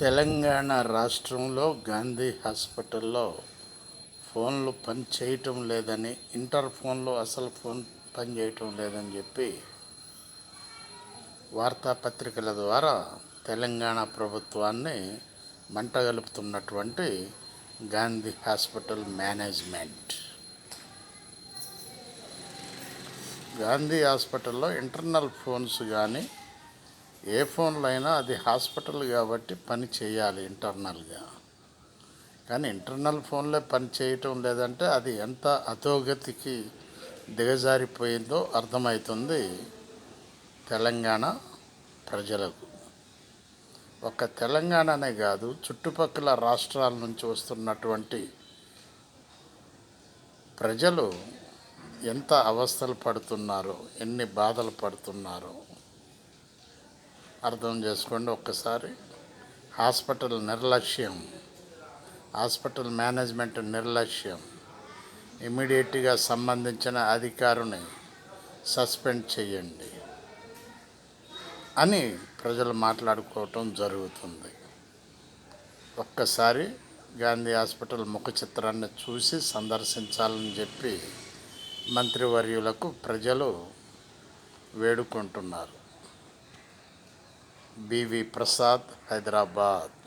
తెలంగాణ రాష్ట్రంలో గాంధీ హాస్పిటల్లో ఫోన్లు పని చేయటం లేదని, ఇంటర్ ఫోన్లు అసలు పని చేయటం లేదని చెప్పి వార్తాపత్రికల ద్వారా తెలంగాణ ప్రభుత్వాన్ని మంటగలుపుతున్నటువంటి గాంధీ హాస్పిటల్ మేనేజ్మెంట్. గాంధీ హాస్పిటల్లో ఇంటర్నల్ ఫోన్స్ కానీ ఏ ఫోన్లో అయినా అది హాస్పిటల్ కాబట్టి పని చేయాలి ఇంటర్నల్గా. కానీ ఇంటర్నల్ ఫోన్లే పని చేయటం లేదంటే అది ఎంత అధోగతికి దిగజారిపోయిందో అర్థమవుతుంది తెలంగాణ ప్రజలకు. ఒక్క తెలంగాణనే కాదు, చుట్టుపక్కల రాష్ట్రాల నుంచి వస్తున్నటువంటి ప్రజలు ఎంత అవస్థలు పడుతున్నారో, ఎన్ని బాధలు పడుతున్నారో అర్థం చేసుకోండి ఒక్కసారి. హాస్పిటల్ నిర్లక్ష్యం, హాస్పిటల్ మేనేజ్మెంట్ నిర్లక్ష్యం, ఇమీడియట్గా సంబంధించిన అధికారిని సస్పెండ్ చేయండి అని ప్రజలు మాట్లాడుకోవటం జరుగుతుంది. ఒక్కసారి గాంధీ హాస్పిటల్ ముఖ చిత్రాన్ని చూసి సందర్శించాలని చెప్పి మంత్రివర్యులకు ప్రజలు వేడుకుంటున్నారు. బివి ప్రసాద్, హైదరాబాద్.